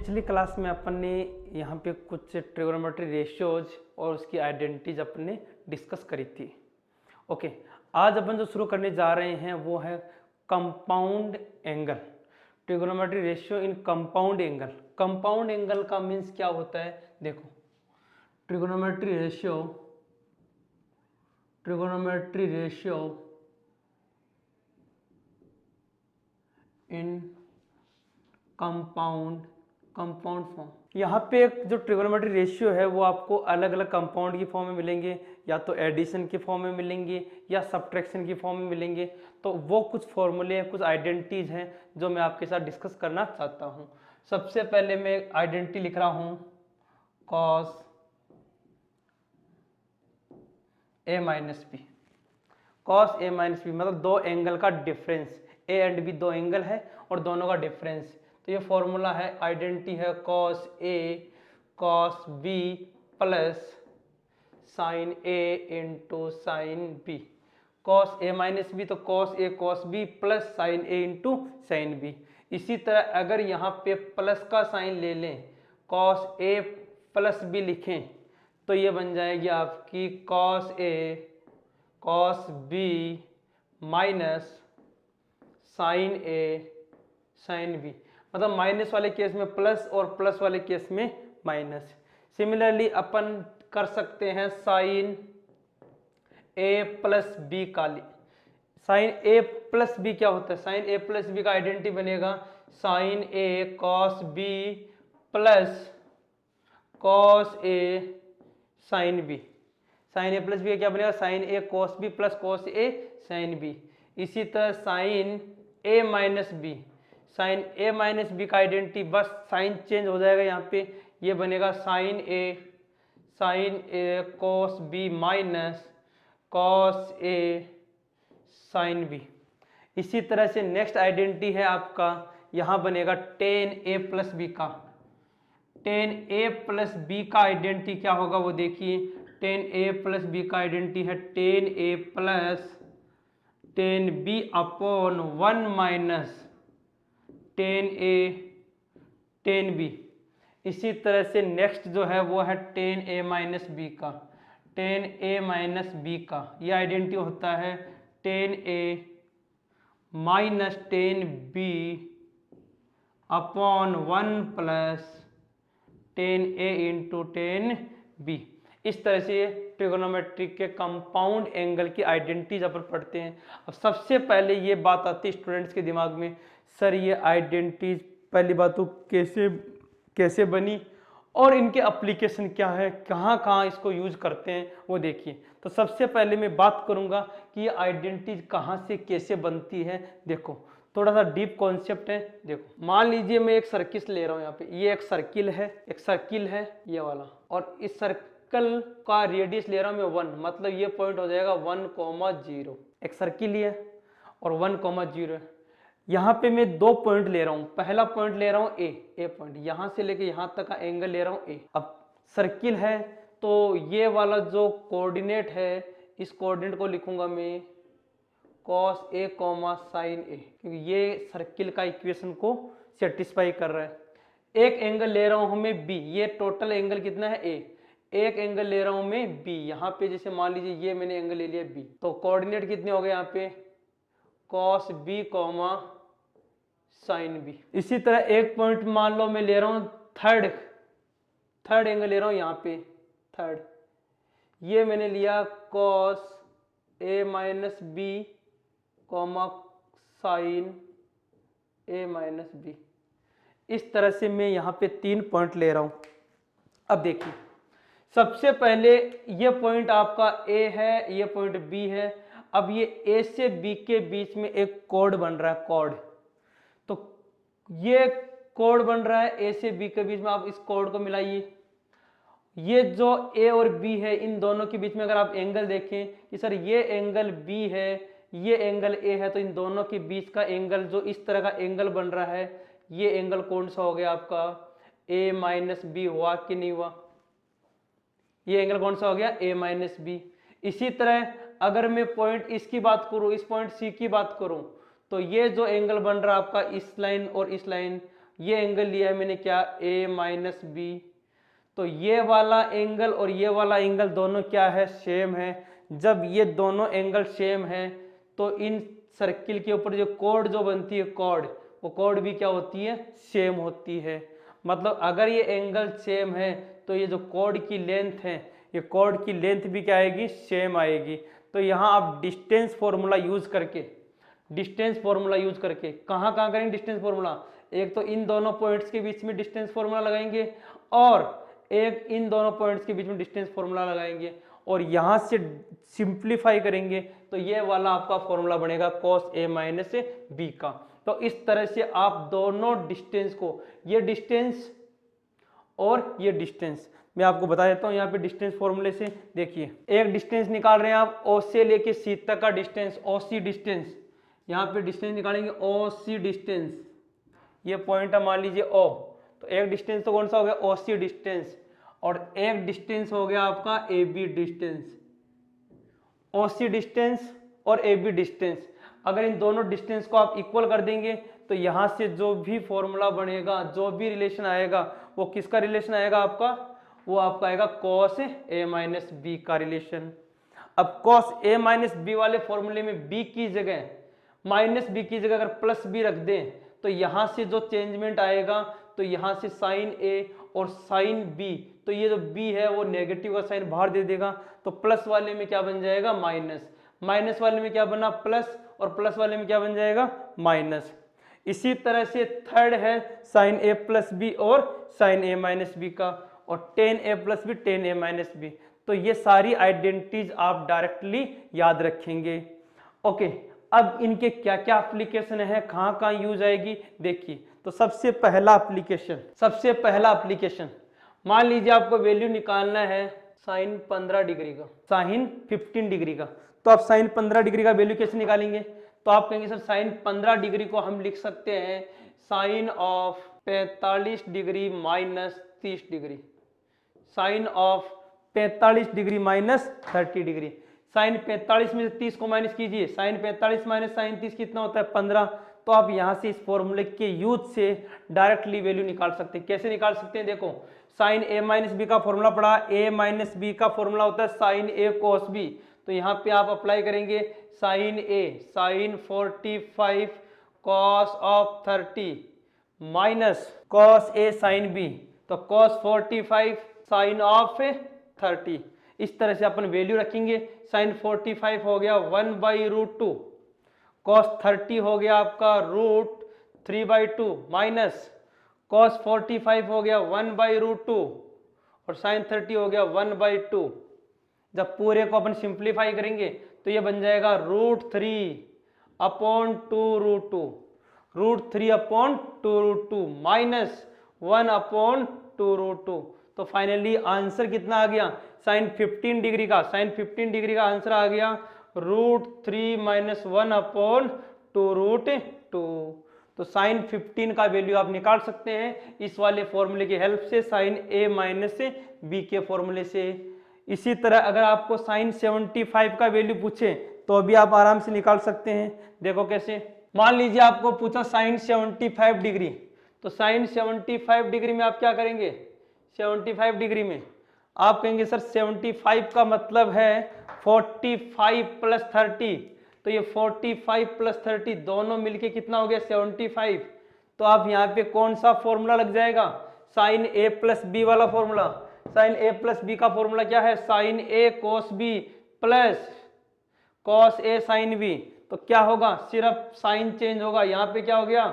पिछली क्लास में अपन ने यहाँ पे कुछ ट्रिगोनोमेट्री रेशियोज और उसकी आइडेंटिटीज अपन ने डिस्कस करी थी। ओके, आज अपन जो शुरू करने जा रहे हैं वो है compound angle, trigonometry ratio in compound angle. Compound angle का मीन्स क्या होता है, देखो trigonometry ratio in compound form. यहाँ पे एक जो ट्रिगोनोमेट्री रेशियो है वो आपको अलग अलग कंपाउंड की फॉर्म में मिलेंगे, या तो एडिशन की फॉर्म में मिलेंगे या सब्ट्रैक्शन की फॉर्म में मिलेंगे। तो वो कुछ फॉर्मूले हैं, कुछ आइडेंटिटीज हैं जो मैं आपके साथ डिस्कस करना चाहता हूँ। सबसे पहले मैं आइडेंटिटी लिख रहा हूँ cos a minus B. cos a minus B मतलब दो एंगल का डिफरेंस, a एंड b दो एंगल है और दोनों का डिफरेंस। तो ये फॉर्मूला है, आइडेंटिटी है cos a cos b plus sin a into sin b। cos a minus B तो cos a cos b plus sin a into sin b। इसी तरह अगर यहाँ पे प्लस का साइन ले लें, cos a प्लस b लिखें तो ये बन जाएगी आपकी cos a cos b minus sin a sin b। मतलब माइनस वाले केस में प्लस और प्लस वाले केस में माइनस। सिमिलरली अपन कर सकते हैं साइन a प्लस बी का। साइन a प्लस बी क्या होता है, साइन a प्लस बी का आइडेंटिटी बनेगा sine a cos b plus cos a sin b। Sine a plus B क्या बनेगा, sine a cos b plus cos a sin b। इसी तरह sine a minus B, sine a minus B का identity बस sign change हो जाएगा, यहाँ पे ये बनेगा sine a cos b minus cos a sin b। इसी तरह से नेक्स्ट आइडेंटिटी है आपका, यहाँ बनेगा tan a प्लस बी का। tan a प्लस बी का आइडेंटिटी क्या होगा वो देखिए, tan a प्लस बी का आइडेंटिटी है tan a plus tan b upon 1 minus tan a tan b। इसी तरह से नेक्स्ट जो है वो है tan a माइनस बी का। tan a माइनस बी का ये आइडेंटिटी होता है tan a minus tan b upon 1 plus tan a into tan b। इस तरह से ट्रिगोनोमेट्री के कंपाउंड एंगल की आइडेंटिटीज अपन पढ़ते हैं। अब सबसे पहले ये बात आती है स्टूडेंट्स के दिमाग में, सर ये आइडेंटिटीज पहली बात तो कैसे बनी और इनके एप्लीकेशन क्या है, कहाँ कहाँ इसको यूज करते हैं वो देखिए। तो सबसे पहले मैं बात करूँगा कि ये आइडेंटिटीज कहाँ से कैसे बनती है। देखो थोड़ा सा डीप कॉन्सेप्ट है। देखो मान लीजिए मैं एक सर्किल ले रहा हूँ, यहाँ पे ये एक सर्किल है ये वाला, और इस सर्कल का रेडियस ले रहा हूँ मैं 1, मतलब ये पॉइंट हो जाएगा 1,0। एक सर्किल ही है और 1,0 है। यहाँ पे मैं दो पॉइंट ले रहा हूँ, पहला पॉइंट ले रहा हूँ ए पॉइंट, यहाँ से लेके यहाँ तक का एंगल ले रहा हूँ ए। अब सर्किल है तो ये वाला जो कोऑर्डिनेट है इस कोऑर्डिनेट को लिखूंगा मैं cos a sin a, क्योंकि ये सर्किल का इक्वेशन को सेटिस्फाई कर रहा है। एक एंगल ले रहा हूं मैं b, ये टोटल एंगल कितना है a, एक एंगल ले रहा हूं मैं b। यहाँ पे जैसे मान लीजिए ये मैंने एंगल ले लिया b, तो कोऑर्डिनेट कितने हो गए यहाँ पे cos b sin b। इसी तरह एक पॉइंट मान लो मैं ले रहा हूँ थर्ड एंगल ले रहा हूँ यहाँ पे थर्ड, ये मैंने लिया cos a minus B sin a minus B. इस तरह से मैं यहाँ पे 3 पॉइंट ले रहा हूँ। अब देखिए सबसे पहले ये पॉइंट आपका a है, ये पॉइंट b है। अब ये a से b के बीच में एक कोड बन रहा है, तो ये कोड बन रहा है a से b के बीच में, आप इस कोड को मिलाइए। ये जो a और b है इन दोनों के बीच में अगर आप एंगल देखें कि सर ये एंगल b है, ये एंगल a है, तो इन दोनों के बीच का एंगल जो इस तरह का एंगल बन रहा है, ये एंगल कौन सा हो गया आपका a माइनस बी, हुआ कि नहीं हुआ? ये एंगल कौन सा हो गया a माइनस बी। इसी तरह अगर मैं पॉइंट इसकी बात करूं, इस पॉइंट c की बात करूं, तो ये जो एंगल बन रहा है आपका इस लाइन और इस लाइन, ये एंगल लिया है मैंने क्या, ए माइनस बी। तो ये वाला एंगल और ये वाला एंगल दोनों क्या है, सेम है। जब ये दोनों एंगल सेम है तो इन सर्किल के ऊपर जो कॉर्ड जो बनती है कॉर्ड, वो कॉर्ड भी क्या होती है, सेम होती है। मतलब अगर ये एंगल सेम है तो ये जो कॉर्ड की लेंथ है, ये कॉर्ड की लेंथ भी क्या आएगी, सेम आएगी। तो यहाँ आप डिस्टेंस फॉर्मूला यूज करके, डिस्टेंस फॉर्मूला यूज करके कहाँ कहाँ करेंगे डिस्टेंस फॉर्मूला, एक तो इन दोनों पॉइंट्स के बीच में डिस्टेंस फॉर्मूला लगाएंगे और एक इन दोनों पॉइंट्स के बीच में डिस्टेंस फॉर्मूला लगाएंगे और यहां से सिंप्लीफाई करेंगे तो ये वाला आपका फॉर्मूला बनेगा cos a माइनस बी का। तो इस तरह से आप दोनों डिस्टेंस को, ये डिस्टेंस और ये डिस्टेंस मैं आपको बता देता हूं यहाँ पे डिस्टेंस फॉर्मूले से। देखिए एक डिस्टेंस निकाल रहे हैं आप O से लेके C तक का डिस्टेंस, OC डिस्टेंस, यहाँ पे डिस्टेंस निकालेंगे OC डिस्टेंस, ये पॉइंट है मान लीजिए O। तो एक डिस्टेंस तो कौन सा हो गया, OC डिस्टेंस, और एक डिस्टेंस हो गया आपका AB डिस्टेंस। OC डिस्टेंस और AB डिस्टेंस, अगर इन दोनों डिस्टेंस को आप इक्वल कर देंगे तो यहां से जो भी फॉर्मूला बनेगा, जो भी रिलेशन आएगा, वो किसका रिलेशन आएगा आपका, वो आपका आएगा cos a माइनस बी का रिलेशन। अब cos a माइनस बी वाले फॉर्मूले में b की जगह, माइनस बी की जगह अगर प्लस बी रख दें तो यहां से जो चेंजमेंट आएगा, तो यहां से साइन a और साइन b, तो ये जो b है वो नेगेटिव का साइन बाहर दे देगा, तो प्लस वाले में क्या बन जाएगा, माइनस, माइनस वाले में क्या बना, प्लस, और प्लस वाले में क्या बन जाएगा, माइनस। इसी तरह से थर्ड है साइन a प्लस बी और साइन a माइनस बी का, और tan a plus B tan a minus B. तो ये सारी आइडेंटिटीज आप डायरेक्टली याद रखेंगे। ओके, अब इनके क्या क्या एप्लीकेशन है, कहाँ कहाँ यूज आएगी, देखिए। तो सबसे पहला एप्लीकेशन मान लीजिए आपको वैल्यू निकालना है साइन 15 डिग्री का, साइन 15 डिग्री का, तो आप साइन 15 डिग्री का वैल्यू कैसे निकालेंगे, तो आप कहेंगे सर साइन 15 डिग्री को हम लिख सकते हैं sine of 45 degree minus 30 degree, sine of 45 degree minus 30 degree. Sine 45 में से 30 को माइनस कीजिए, साइन 45 माइनस साइन 30 कितना होता है, 15। तो आप यहां से इस फॉर्मूले के यूज से डायरेक्टली वैल्यू निकाल सकते हैं। कैसे निकाल सकते हैं, देखो साइन a माइनस बी का फॉर्मूला पड़ा, a माइनस बी का फॉर्मूला होता है साइन a cos b, तो यहाँ पे आप अप्लाई करेंगे sine a sine 45 cos of 30 minus cos a sine b, तो cos 45 साइन ऑफ 30। इस तरह से अपन वैल्यू रखेंगे, साइन 45 हो गया 1/√2, cos 30 हो गया आपका √3/2 माइनस cos 45 हो गया 1/√2 और sin 30 हो गया 1/2। जब पूरे को अपन सिंप्लीफाई करेंगे तो ये बन जाएगा √3/2√2, √3/2√2 माइनस 1/2√2। तो फाइनली आंसर कितना आ गया, साइन 15 डिग्री का, साइन 15 डिग्री का आंसर आ गया √3 माइनस 1/2√2। तो साइन 15 का वैल्यू आप निकाल सकते हैं इस वाले फॉर्मूले की हेल्प से, साइन a माइनस बी के फॉर्मूले से। इसी तरह अगर आपको साइन 75 का वैल्यू पूछे तो अभी आप आराम से निकाल सकते हैं। देखो कैसे, मान लीजिए आपको पूछा साइन 75 डिग्री, तो साइन 75 डिग्री में आप क्या करेंगे, 75 डिग्री में आप कहेंगे सर 75 का मतलब है 45 प्लस 30, तो ये 45 प्लस 30 दोनों मिलके कितना हो गया 75। तो आप यहाँ पे कौन सा फॉर्मूला लग जाएगा, साइन a प्लस बी वाला formula. Sine a plus B का फॉर्मूला क्या है, sine a cos b plus cos a sine b। तो क्या होगा, सिर्फ साइन चेंज होगा, यहाँ पे क्या हो गया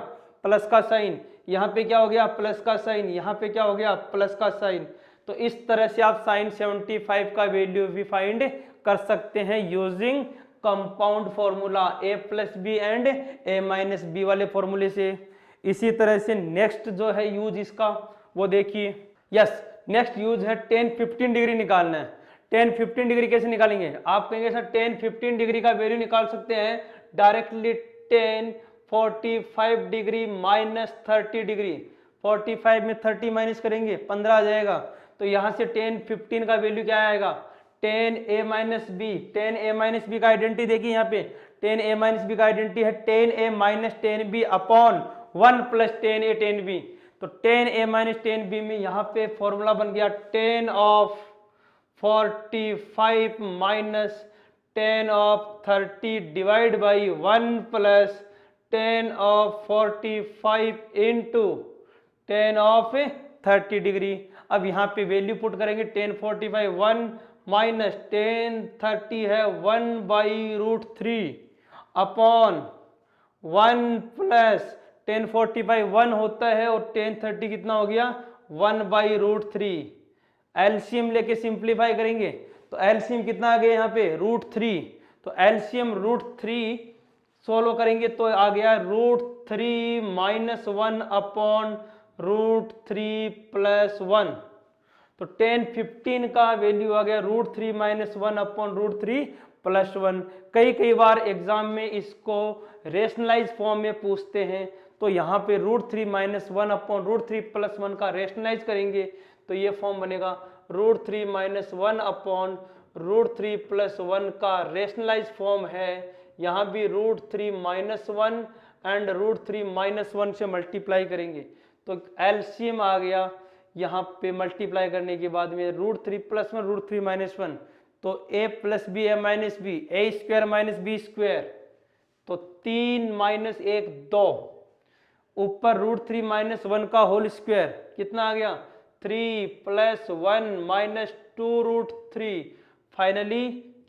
प्लस का साइन, यहाँ पे क्या हो गया प्लस का साइन, यहाँ पे क्या हो गया प्लस का साइन। तो इस तरह से आप साइन 75 का वैल्यू भी फाइंड कर सकते हैं using compound formula a plus B and a minus B वाले फॉर्मूले से। इसी तरह से नेक्स्ट जो है यूज इसका वो देखिए, यस नेक्स्ट यूज है tan 15 डिग्री निकालना है। tan 15 डिग्री कैसे निकालेंगे, आप कहेंगे सर tan 15 डिग्री का वैल्यू निकाल सकते हैं directly tan 45 degree minus 30 degree, 45 में 30 माइनस करेंगे 15 आ जाएगा। तो यहाँ से tan 15 का वैल्यू क्या आएगा, tan a minus B, tan a minus B का आइडेंटिटी देखिए यहाँ पे, tan a माइनस बी का आइडेंटिटी है tan a minus tan b upon 1 plus tan a tan b। तो tan A minus tan B में यहाँ पे फॉर्मूला बन गया tan of 45 minus tan of 30 divide by 1 plus tan of 45 into tan of 30 degree. अब यहाँ पे value put करेंगे टेन 45 1 माइनस टेन 30 है 1 by root 3 upon 1 plus tan 45 1 होता है और टेन 30 कितना हो गया 1 बाई रूट 3। एलसीएम लेके सिंप्लीफाई करेंगे तो एलसीएम कितना आ गया यहाँ पे रूट 3। तो एलसीएम रूट 3 सोल्व करेंगे तो आ गया root 3 minus 1 upon root 3 plus 1। तो टेन 15 का वैल्यू आ गया root 3 minus 1 upon root 3 plus 1। कई बार एग्जाम में इसको रेशनलाइज फॉर्म में पूछते हैं, तो यहाँ पे root 3 minus 1 upon root 3 plus 1 का रेशनलाइज करेंगे तो ये फॉर्म बनेगा root 3 minus 1 upon root 3 plus 1 का रेशनलाइज फॉर्म है। यहाँ भी root 3 minus 1 and root 3 minus 1 से मल्टीप्लाई करेंगे तो एलसीएम आ गया यहाँ पे मल्टीप्लाई करने के बाद में रूट 3 प्लस 1 रूट 3 माइनस 1 तो a plus B A minus B A square minus B square तो 3 माइनस 1 2 ऊपर रूट 3 माइनस 1 का होल स्क्वायर कितना आ गया 3 plus 1 minus 2 root 3 finally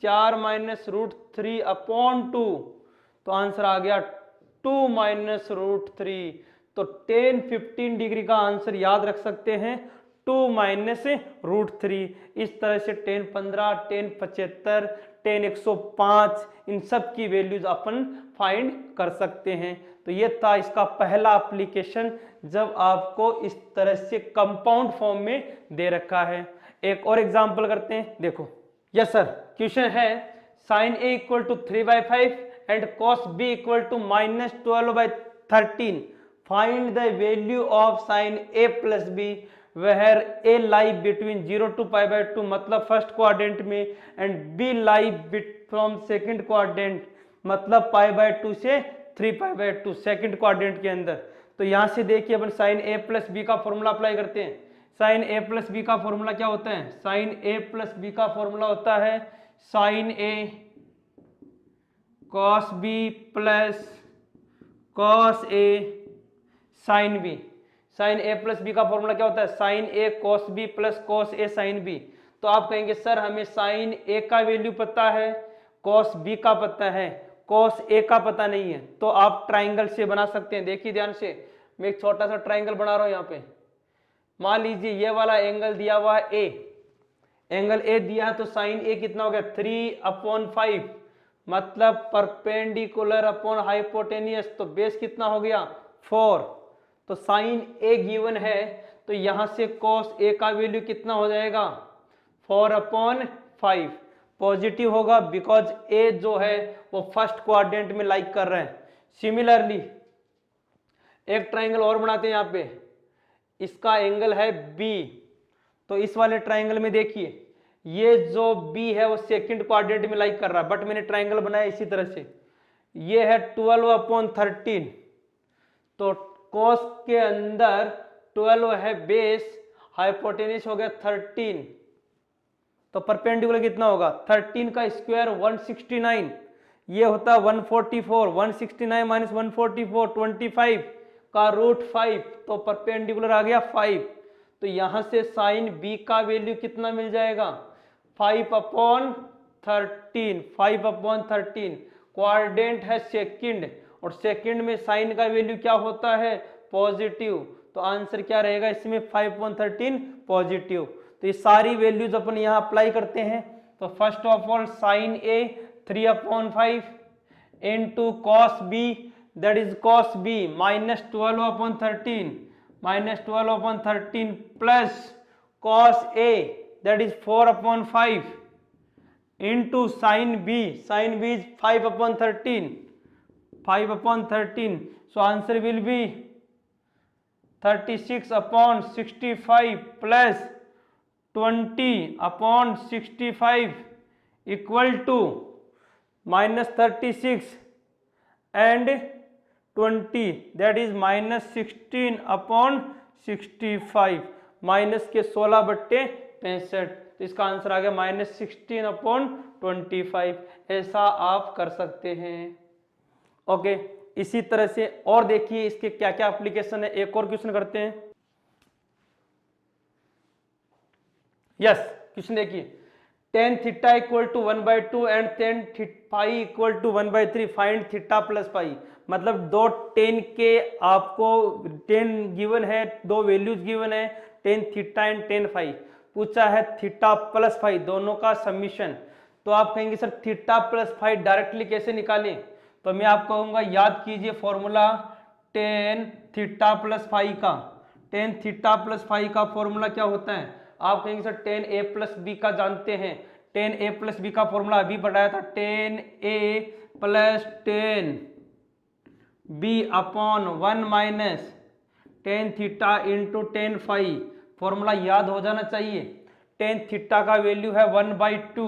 4 minus root 3 upon 2 तो आंसर आ गया 2 माइनस रूट 3। तो टेन 15 डिग्री का आंसर याद रख सकते हैं 2 माइनस रूट 3। इस तरह से टेन 15 टेन 75 टेन 105 इन सब की वैल्यूज अपन फाइंड कर सकते हैं। तो ये था इसका पहला एप्लीकेशन जब आपको इस तरह से कंपाउंड फॉर्म में दे रखा है। एक और एग्जांपल करते हैं, देखो यस सर क्वेश्चन है sine A equal to 3/5 and cos B equal to minus 12/13 find the value of sine A plus B where A lie between 0 to π/2 मतलब फर्स्ट क्वाड्रेंट में and B lie from second quadrant मतलब π/2 से 3π/2 second quadrant के अंदर। तो यहां से देखिए अपन साइन ए प्लस बी का फॉर्मूला अप्लाई करते हैं। साइन ए प्लस बी का फॉर्मूला क्या होता है, साइन ए प्लस बी का फॉर्मूला होता है sine A cos B plus cos A sine B. Sine A plus B का फॉर्मूला क्या होता है sine A cos B plus cos A sine B. तो आप कहेंगे सर हमें साइन ए का वैल्यू पता है कॉस बी का पता है कॉस ए का पता नहीं है, तो आप ट्राइंगल से बना सकते हैं। देखिए ध्यान से, मैं एक छोटा सा ट्राइंगल बना रहा हूं यहाँ पे। मान लीजिए ये वाला एंगल दिया हुआ है ए, एंगल ए दिया है तो साइन ए कितना हो गया 3/5 मतलब परपेंडिकुलर अपॉन हाइपोटेनियस तो बेस कितना हो गया 4। तो साइन ए गिवन है तो यहां से कॉस ए का वैल्यू कितना हो जाएगा 4/5 पॉजिटिव होगा बिकॉज ए जो है वो फर्स्ट क्वाड्रेंट में लाइक कर रहे हैं। सिमिलरली एक ट्राइंगल और बनाते हैं यहाँ पे, इसका एंगल है बी। तो इस वाले ट्राइंगल में देखिए ये जो बी है वो सेकंड क्वाड्रेंट में लाइक कर रहा है, बट मैंने ट्राइंगल बनाया इसी तरह से। ये है 12/13 तो कॉस के अंदर 12 है बेस, हाइपोटेनियस हो गया 13 तो परपेंडिकुलर कितना होगा 13 का स्क्वायर 169 ये होता है 144 169 माइनस 144 25 का रूट 5 तो परपेंडिकुलर आ गया 5। तो यहां से साइन बी का वैल्यू कितना मिल जाएगा 5/13 5/13 क्वाड्रेंट है सेकंड और सेकंड में साइन का वैल्यू क्या होता है पॉजिटिव। तो आंसर क्या रहेगा इसमें 5/13 पॉजिटिव। तो ये सारी वैल्यूज अपन यहाँ अप्लाई करते हैं। तो first of all sine A 3/5 into cos B that is cos B minus 12/13 plus cos A that is 4/5 into sine B is 5/13 so answer will be 36/65 plus 20/65 equal to minus 36 and 20 that is minus 16/65 65 minus के 16/65, तो इसका answer आ गया -16/25। ऐसा आप कर सकते हैं। Okay, इसी तरह से और देखिए इसके क्या क्या एप्लीकेशन है। एक और क्वेश्चन करते हैं। यस, क्वेश्चन देखिए, tan theta equal to 1/2 and tan phi equal to 1/3, find theta plus phi. मतलब दो टेन के आपको टेन गिवन है, दो वैल्यूज गिवन है, tan theta and tan phi. पूछा है थीटा प्लस फाई दोनों का समीशन। तो आप कहेंगे sir theta plus phi directly कैसे निकालें? तो मैं आपको कहूंगा याद कीजिए formula tan theta plus phi का। tan थीटा प्लस फाई का फॉर्मूला क्या होता है? आप कहेंगे sir tan a plus B का जानते हैं। tan a प्लस बी का फॉर्मूला अभी बढ़ाया था, tan a plus tan b upon 1 minus tan theta into tan phi. Formula याद हो जाना चाहिए। tan थीटा का वैल्यू है 1/2,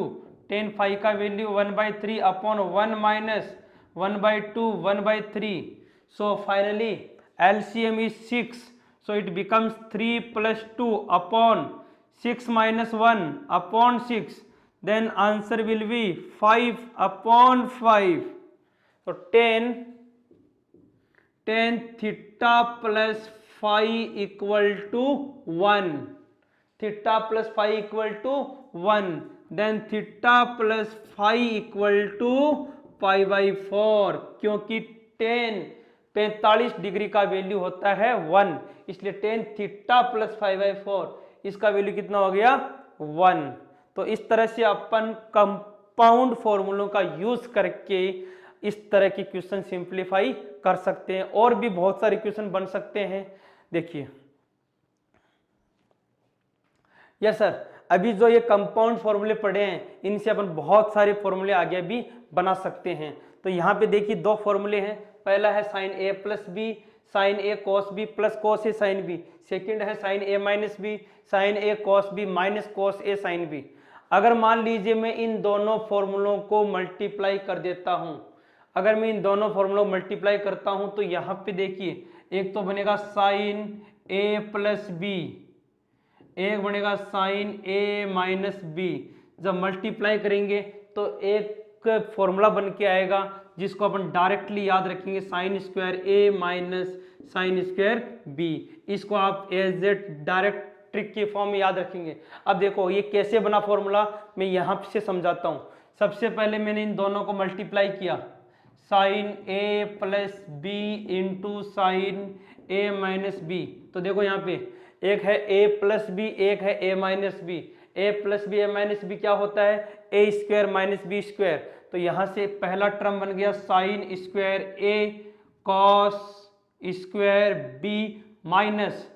tan फाई का value 1/3 upon 1 minus 1/2 1/3। So finally LCM is 6, so it becomes 3 plus 2 upon 6 minus 1 upon 6, then answer will be 5 upon 5. So tan theta plus phi equal to 1, theta plus phi equal to 1, then theta plus phi equal to π/4, क्योंकि tan 45 degree का value होता है 1, इसलिए tan theta plus 5/4 इसका value कितना हो गया 1। तो इस तरह से अपन कंपाउंड फॉर्मूलों का यूज करके इस तरह के क्वेश्चन सिंप्लीफाई कर सकते हैं। और भी बहुत सारे क्वेश्चन बन सकते हैं। देखिए यस सर, अभी जो ये कंपाउंड फॉर्मूले पढ़े हैं इनसे अपन बहुत सारे फॉर्मूले आगे भी बना सकते हैं। तो यहाँ पे देखिए दो फॉर्मूले हैं। पहला है sine A plus B sine A cos B plus cos A sine B. Second है sine A minus B sine A cos B minus cos A sine B. अगर मान लीजिए मैं इन दोनों फॉर्मूलों को मल्टीप्लाई कर देता हूं, अगर मैं इन दोनों फॉर्मूलों को मल्टीप्लाई करता हूं तो यहाँ पे देखिए एक तो बनेगा साइन ए प्लस बी, एक बनेगा साइन ए माइनस बी। जब मल्टीप्लाई करेंगे तो एक फॉर्मूला बन के आएगा जिसको अपन डायरेक्टली याद रखेंगे, sign square A minus sine square B. इसको आप एज ए डायरेक्ट ट्रिक के फॉर्म में याद रखेंगे। अब देखो ये कैसे बना फॉर्मूला, मैं यहाँ से समझाता हूँ। सबसे पहले मैंने इन दोनों को मल्टीप्लाई किया, sign A plus B into sine A minus B. तो देखो यहाँ पे एक है a प्लस बी, एक है a minus B. A plus B A minus B क्या होता है? A square minus B square. तो यहाँ से पहला टर्म बन गया sine square A cos square B minus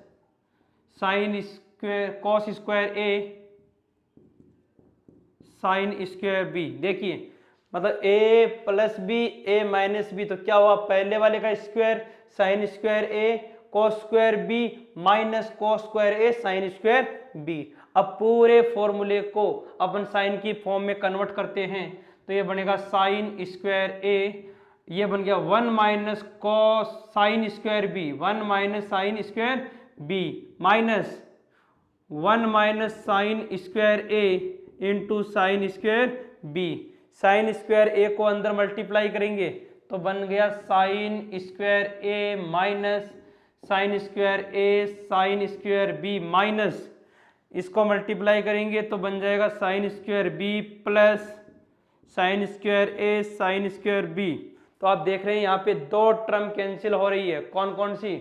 sine square cos square A sine square B. देखिए मतलब a plus B A minus B, तो क्या हुआ? पहले वाले का square sine square A cos square B minus cos square A sine square B. अब पूरे फॉर्मूले को अपन साइन की फॉर्म में कन्वर्ट करते हैं तो ये बनेगा साइन स्क्वायर ए, ये बन गया 1 minus cos sine square B, 1 minus sine square B minus 1 minus sine square A into sine square B. Sine square A को अंदर मल्टीप्लाई करेंगे तो बन गया sine square A minus sine square A sine square B minus, इसको multiply करेंगे तो बन जाएगा sine square B plus sine square A sine square B. तो आप देख रहे हैं यहाँ पे दो टर्म कैंसिल हो रही है। कौन कौन सी?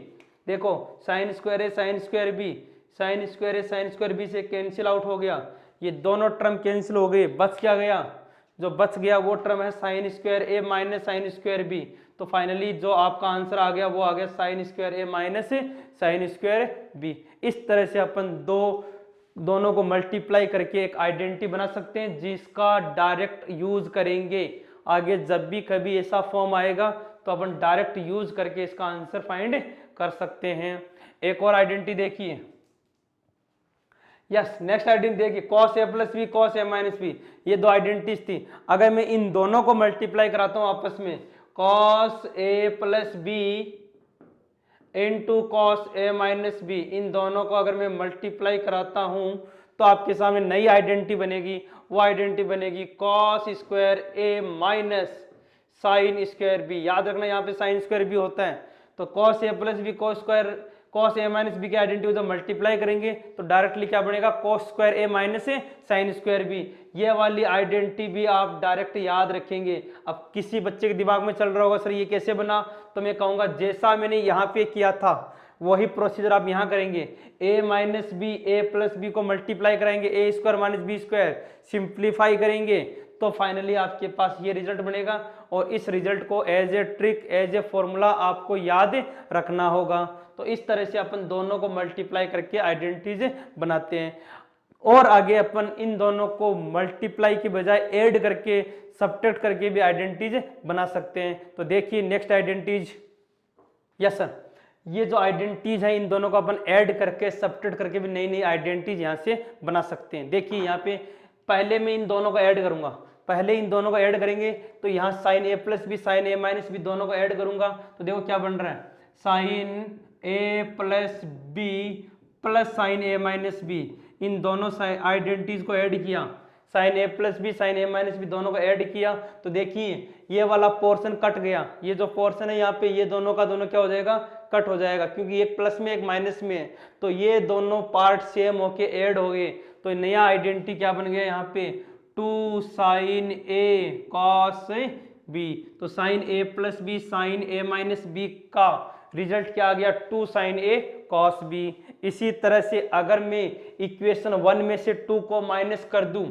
देखो sine square A sine square B, sine square A sine square B से कैंसिल आउट हो गया, ये दोनों टर्म कैंसिल हो गए। बच क्या गया? जो बच गया वो टर्म है sign square A minus sine square B. तो फाइनली जो आपका आंसर आ गया वो आ गया sine square A minus sine square B. इस तरह से अपन दोनों को मल्टीप्लाई करके एक आइडेंटिटी बना सकते हैं जिसका डायरेक्ट यूज करेंगे। आगे जब भी कभी ऐसा फॉर्म आएगा तो अपन डायरेक्ट यूज करके इसका आंसर फाइंड कर सकते हैं। एक और आइडेंटिटी देखिए, यस नेक्स्ट आइडेंटिटी देखिए, cos A plus B cos A minus B. ये दो आइडेंटिटीज थी। अगर मैं इन दोनों को मल्टीप्लाई कराता हूं आपस में, cos A plus B into cos A minus B, इन दोनों को अगर मैं मल्टीप्लाई कराता हूं तो आपके सामने नई आइडेंटिटी बनेगी। वो आइडेंटिटी बनेगी cos square A minus sine square B. याद रखना यहाँ पे साइन स्क्वायर बी होता है, तो cos A plus B cos square cos A minus B की आइडेंटिटी जब मल्टीप्लाई करेंगे तो डायरेक्टली क्या बनेगा, cos square A minus sine square B. ये वाली आइडेंटिटी भी आप डायरेक्ट याद रखेंगे। अब किसी बच्चे के दिमाग में चल रहा होगा सर ये कैसे बना, तो मैं कहूँगा जैसा मैंने यहाँ पे किया था वही प्रोसीजर आप यहाँ करेंगे। a minus B A plus B को मल्टीप्लाई कराएंगे, A square minus B square, simplify करेंगे तो फाइनली आपके पास ये रिजल्ट बनेगा। और इस रिजल्ट को as a trick as a formula आपको याद रखना होगा। तो इस तरह से अपन दोनों को मल्टीप्लाई करके आइडेंटिटीज बनाते हैं, और आगे अपन इन दोनों को मल्टीप्लाई की बजाय ऐड करके सब्ट्रैक्ट करके भी आइडेंटिटीज बना सकते हैं। तो देखिए नेक्स्ट आइडेंटिटीज, यस सर, ये जो आइडेंटिटीज है इन दोनों को अपन ऐड करके सब्ट्रैक्ट करके भी नई नई आइडेंटिटीज यहाँ से बना सकते हैं। देखिए यहाँ पे पहले मैं इन दोनों को ऐड करूंगा, पहले इन दोनों को ऐड करेंगे तो यहाँ sign A plus B sine A minus B दोनों को ऐड करूंगा तो देखो क्या बन रहा है, sine A plus B plus sign A minus B. इन दोनों आइडेंटिटीज को ऐड किया, sign A plus B sine A minus B दोनों को ऐड किया तो देखिए ये वाला पोर्शन कट गया, ये जो पोर्शन है यहाँ पे ये दोनों का दोनों क्या हो जाएगा, कट हो जाएगा, क्योंकि एक प्लस में एक माइनस में है। तो ये दोनों पार्ट सेम होके ऐड हो गए तो नया आइडेंटिटी क्या बन गया यहाँ पे, two sine A cos B. तो sine A plus B sine A minus B का रिजल्ट क्या आ गया, two sine A cos B. इसी तरह से अगर मैं इक्वेशन 1 में से 2 को माइनस कर दूं,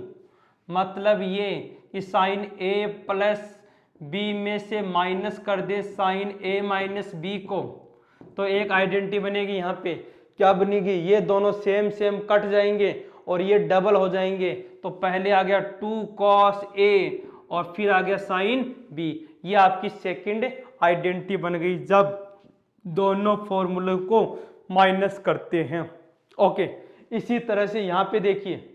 मतलब ये कि साइन ए प्लस बी में से माइनस कर दे साइन ए माइनस बी को, तो एक आइडेंटिटी बनेगी यहाँ पे, क्या बनेगी, ये दोनों सेम सेम कट जाएंगे और ये डबल हो जाएंगे। तो पहले आ गया 2 cos ए और फिर आ गया साइन बी, ये आपकी सेकंड आइडेंटिटी बन गई जब दोनों फॉर्मूले को माइनस करते हैं। ओके, इसी तरह से यहाँ पे देखिए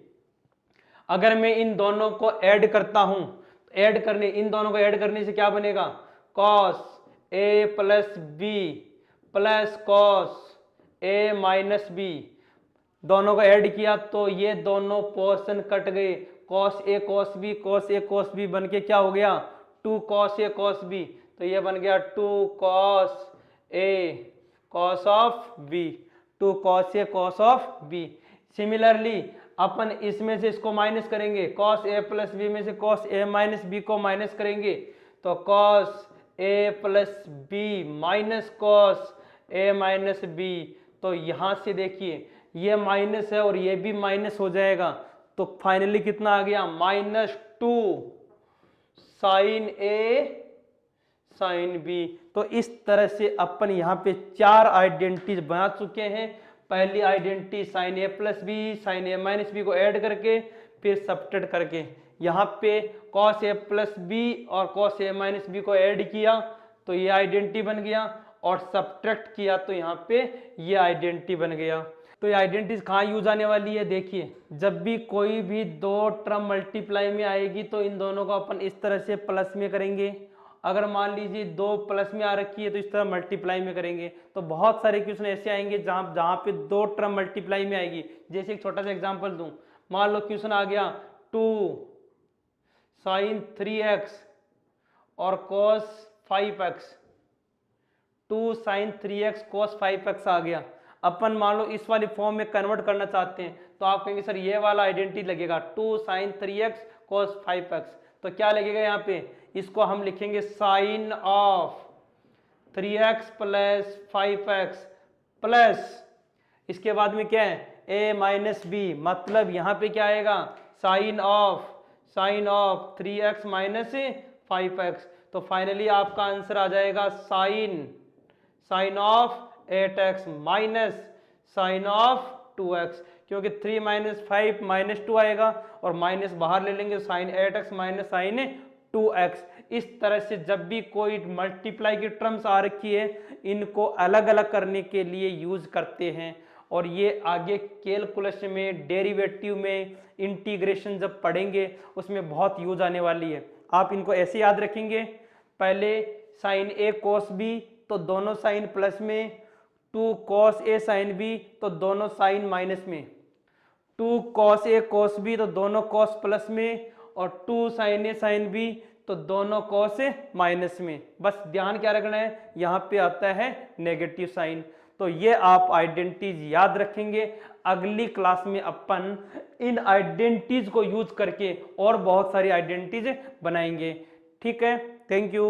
अगर मैं इन दोनों को ऐड करता हूं, ऐड करने इन दोनों को ऐड करने से क्या बनेगा, cos ए प्लस बी प्लस cos ए माइनस बी, दोनों को ऐड किया तो ये दोनों पोर्शन कट गए, cos ए cos बी बन के क्या हो गया, 2 cos ए cos बी, तो ये बन गया 2 cos A cos of B, 2 cos A cos of B. Similarly अपन इसमें से इसको माइनस करेंगे, cos ए प्लस बी में से cos ए माइनस बी को माइनस करेंगे तो cos ए प्लस बी माइनस cos ए माइनस बी। तो यहाँ से देखिए ये माइनस है और ये भी माइनस हो जाएगा तो फाइनली कितना आ गया, -2 साइन ए साइन बी। तो इस तरह से अपन यहाँ पे 4 आइडेंटिटीज बना चुके हैं। पहली identity sign A plus B sine A minus B को ऐड करके फिर सब्ट्रैक्ट करके, यहाँ पे cos ए प्लस बी और cos ए माइनस बी को ऐड किया तो ये आइडेंटिटी बन गया और सब्ट्रैक्ट किया तो यहाँ पे ये आइडेंटिटी बन गया। तो ये आइडेंटिटीज कहाँ यूज आने वाली है, देखिए जब भी कोई भी दो टर्म मल्टीप्लाई में आएगी तो इन दोनों को अपन इस तरह से प्लस में करेंगे, अगर मान लीजिए 2 प्लस में आ रखी है तो इस तरह मल्टीप्लाई में करेंगे। तो बहुत सारे क्वेश्चन ऐसे आएंगे जहाँ पे 2 टर्म मल्टीप्लाई में आएगी। जैसे एक छोटा सा एग्जांपल दूं, मान लो क्वेश्चन आ गया 2 साइन 3x और cos 5x, 2 sign 3x cos 5x आ गया। अपन मान लो इस वाली फॉर्म में कन्वर्ट करना चाहते हैं तो आप कहेंगे सर ये वाला आइडेंटिटी लगेगा 2 साइन 3x cos 5x, तो क्या लगेगा यहाँ पे, इसको हम लिखेंगे sign of 3x plus 5x plus इसके बाद में क्या है a माइनस बी, मतलब यहाँ पे क्या आएगा sign of 3x minus 5x। तो फाइनली आपका आंसर आ जाएगा sine of 8x minus sine of 2x, क्योंकि 3 माइनस 5 माइनस 2 आएगा और माइनस बाहर ले लेंगे sign 8x minus sign 2x। इस तरह से जब भी कोई मल्टीप्लाई की टर्म्स आ रखी है इनको अलग अलग करने के लिए यूज करते हैं और ये आगे कैलकुलस में, डेरिवेटिव में, इंटीग्रेशन जब पढ़ेंगे उसमें बहुत यूज आने वाली है। आप इनको ऐसे याद रखेंगे, पहले साइन ए कोस बी तो दोनों साइन प्लस में, 2 कॉस ए साइन बी तो दोनों साइन माइनस में, 2 कॉस ए कॉस बी तो दोनों कॉस प्लस में, और 2 साइन ए साइन बी तो दोनों कॉस माइनस में। बस ध्यान क्या रखना है, यहाँ पे आता है नेगेटिव साइन। तो ये आप आइडेंटिटीज याद रखेंगे। अगली क्लास में अपन इन आइडेंटिटीज को यूज करके और बहुत सारी आइडेंटिटीज बनाएंगे। ठीक है, थैंक यू।